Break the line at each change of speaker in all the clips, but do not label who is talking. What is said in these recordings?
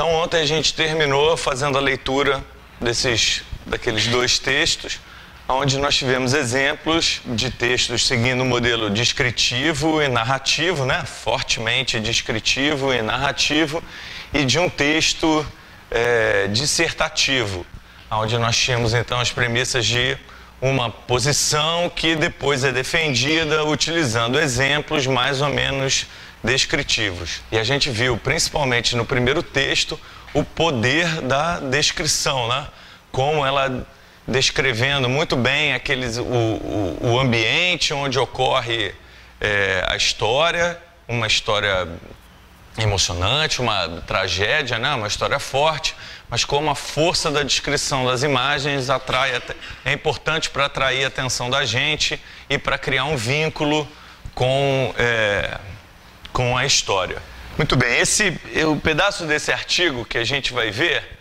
Então ontem a gente terminou fazendo a leitura daqueles dois textos, onde nós tivemos exemplos de textos seguindo o modelo descritivo e narrativo, né? Fortemente descritivo e narrativo, e de um texto dissertativo, onde nós tínhamos então as premissas de uma posição que depois é defendida utilizando exemplos mais ou menos descritivos. E a gente viu, principalmente no primeiro texto, o poder da descrição, né? Como ela descrevendo muito bem o ambiente onde ocorre a história, uma história emocionante, uma tragédia, né? Uma história forte, mas como a força da descrição das imagens é importante para atrair a atenção da gente e para criar um vínculo com a história. Muito bem, o pedaço desse artigo que a gente vai ver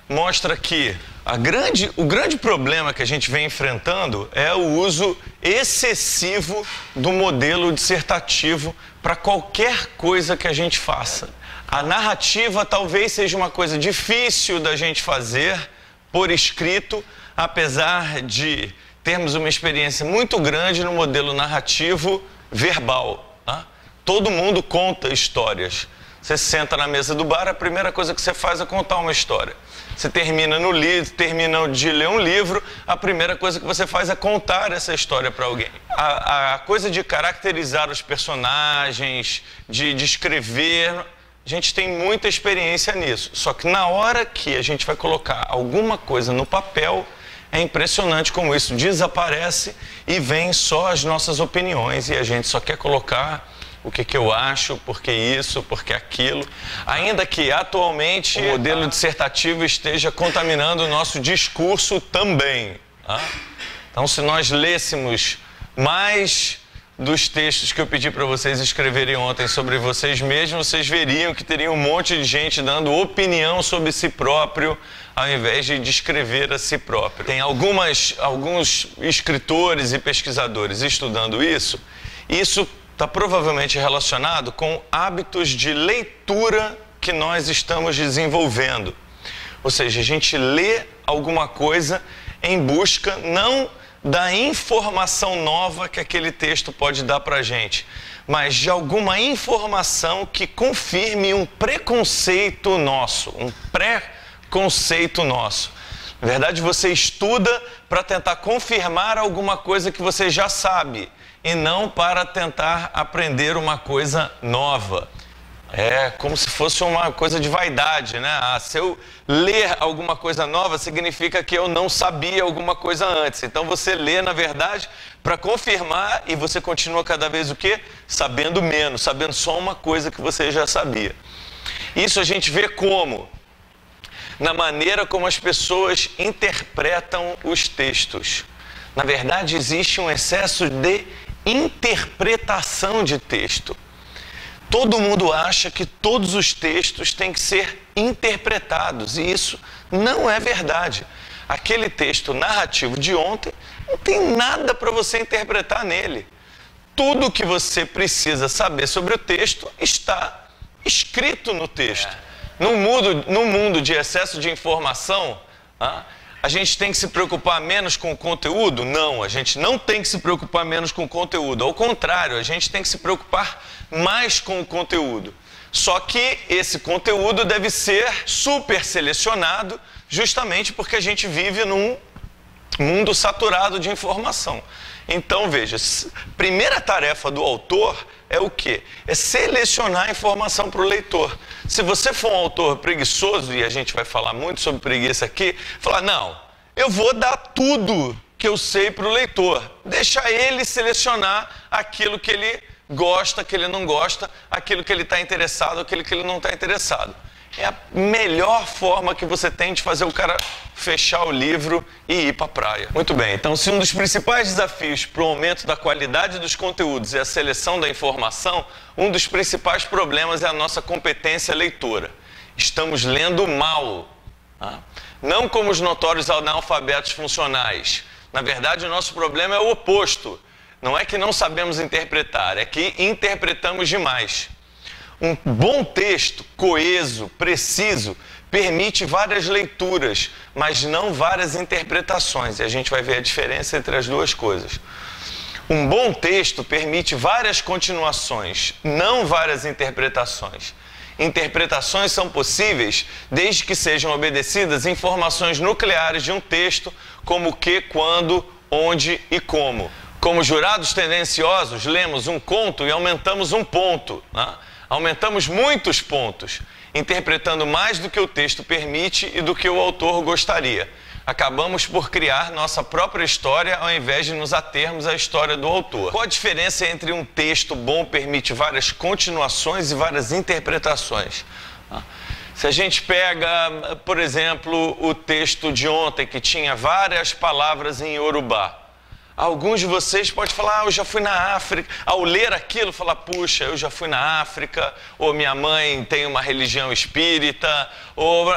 mostra que o grande problema que a gente vem enfrentando é o uso excessivo do modelo dissertativo para qualquer coisa que a gente faça. A narrativa talvez seja uma coisa difícil da gente fazer por escrito, apesar de termos uma experiência muito grande no modelo narrativo verbal. Tá? Todo mundo conta histórias. Você senta na mesa do bar, a primeira coisa que você faz é contar uma história. Você termina de ler um livro, a primeira coisa que você faz é contar essa história para alguém. A coisa de caracterizar os personagens, de descrever, a gente tem muita experiência nisso. Só que na hora que a gente vai colocar alguma coisa no papel, é impressionante como isso desaparece e vem só as nossas opiniões e a gente só quer colocar o que eu acho, por que isso, por que aquilo. Ainda que atualmente o modelo dissertativo esteja contaminando o nosso discurso também. Tá? Então, se nós lêssemos mais dos textos que eu pedi para vocês escreverem ontem sobre vocês mesmos, vocês veriam que teria um monte de gente dando opinião sobre si próprio, ao invés de descrever a si próprio. Tem alguns escritores e pesquisadores estudando isso. Isso está provavelmente relacionado com hábitos de leitura que nós estamos desenvolvendo. Ou seja, a gente lê alguma coisa em busca não da informação nova que aquele texto pode dar para a gente, mas de alguma informação que confirme um preconceito nosso, um pré-conceito nosso. Na verdade, você estuda para tentar confirmar alguma coisa que você já sabe, e não para tentar aprender uma coisa nova. É como se fosse uma coisa de vaidade, né? Se eu ler alguma coisa nova, significa que eu não sabia alguma coisa antes. Então você lê, na verdade, para confirmar, e você continua cada vez o quê? Sabendo menos, sabendo só uma coisa que você já sabia. Isso a gente vê como? Na maneira como as pessoas interpretam os textos. Na verdade, existe um excesso de interpretação de texto. Todo mundo acha que todos os textos têm que ser interpretados, e isso não é verdade. Aquele texto narrativo de ontem não tem nada para você interpretar nele. Tudo que você precisa saber sobre o texto está escrito no texto. No mundo de excesso de informação, a gente tem que se preocupar menos com o conteúdo? Não, a gente não tem que se preocupar menos com o conteúdo. Ao contrário, a gente tem que se preocupar mais com o conteúdo. Só que esse conteúdo deve ser super selecionado, justamente porque a gente vive num mundo saturado de informação. Então, veja, primeira tarefa do autor é o quê? É selecionar a informação para o leitor. Se você for um autor preguiçoso, e a gente vai falar muito sobre preguiça aqui, falar, não, eu vou dar tudo que eu sei para o leitor. Deixa ele selecionar aquilo que ele gosta, que ele não gosta, aquilo que ele está interessado, aquilo que ele não está interessado. É a melhor forma que você tem de fazer o cara fechar o livro e ir para a praia. Muito bem, então se um dos principais desafios para o aumento da qualidade dos conteúdos é a seleção da informação, um dos principais problemas é a nossa competência leitora. Estamos lendo mal. Não como os notórios analfabetos funcionais. Na verdade, o nosso problema é o oposto. Não é que não sabemos interpretar, é que interpretamos demais. Um bom texto, coeso, preciso, permite várias leituras, mas não várias interpretações. E a gente vai ver a diferença entre as duas coisas. Um bom texto permite várias continuações, não várias interpretações. Interpretações são possíveis desde que sejam obedecidas informações nucleares de um texto, como o que, quando, onde e como. Como jurados tendenciosos, lemos um conto e aumentamos um ponto, né? Aumentamos muitos pontos, interpretando mais do que o texto permite e do que o autor gostaria. Acabamos por criar nossa própria história ao invés de nos atermos à história do autor. Qual a diferença entre um texto bom permite várias continuações e várias interpretações? Se a gente pega, por exemplo, o texto de ontem, que tinha várias palavras em Iorubá, alguns de vocês podem falar, eu já fui na África. Ao ler aquilo, falar, puxa, eu já fui na África, ou minha mãe tem uma religião espírita, ou...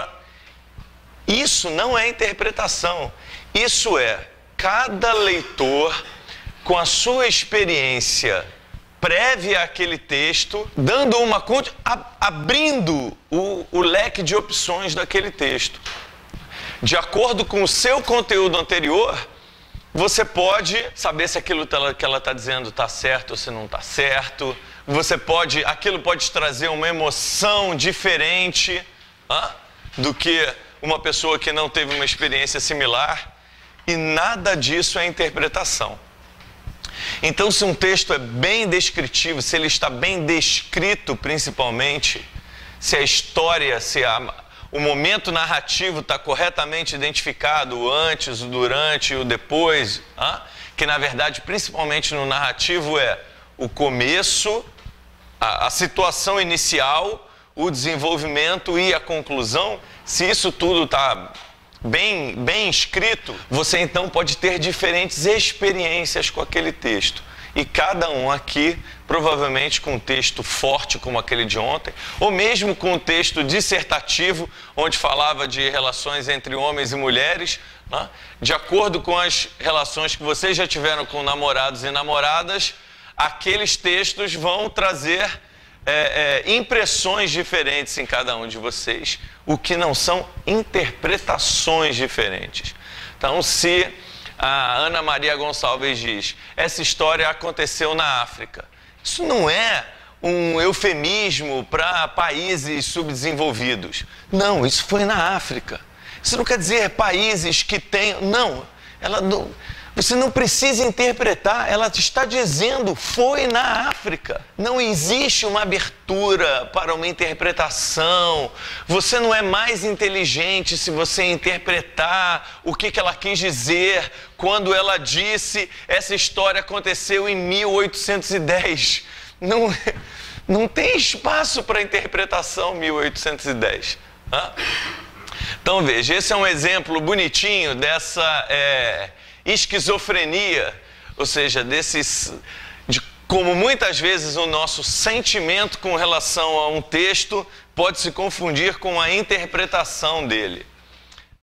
Isso não é interpretação. Isso é cada leitor, com a sua experiência prévia àquele texto, dando uma abrindo o leque de opções daquele texto. De acordo com o seu conteúdo anterior, você pode saber se aquilo que ela está dizendo está certo ou se não está certo. Aquilo pode te trazer uma emoção diferente do que uma pessoa que não teve uma experiência similar. E nada disso é interpretação. Então, se um texto é bem descritivo, se ele está bem descrito principalmente, se a história, o momento narrativo está corretamente identificado, o antes, o durante e o depois, que na verdade, principalmente no narrativo, é o começo, a situação inicial, o desenvolvimento e a conclusão. Se isso tudo está bem escrito, você então pode ter diferentes experiências com aquele texto. E cada um aqui, provavelmente com um texto forte como aquele de ontem, ou mesmo com um texto dissertativo, onde falava de relações entre homens e mulheres, de acordo com as relações que vocês já tiveram com namorados e namoradas, aqueles textos vão trazer impressões diferentes em cada um de vocês, o que não são interpretações diferentes. Então, se a Ana Maria Gonçalves diz, essa história aconteceu na África, isso não é um eufemismo para países subdesenvolvidos. Não, isso foi na África. Isso não quer dizer países que têm... Não, você não precisa interpretar, ela está dizendo, foi na África. Não existe uma abertura para uma interpretação. Você não é mais inteligente se você interpretar o que ela quis dizer quando ela disse essa história aconteceu em 1810. Não tem espaço para interpretação 1810. Então veja, esse é um exemplo bonitinho dessa... esquizofrenia, ou seja, de como muitas vezes o nosso sentimento com relação a um texto pode se confundir com a interpretação dele.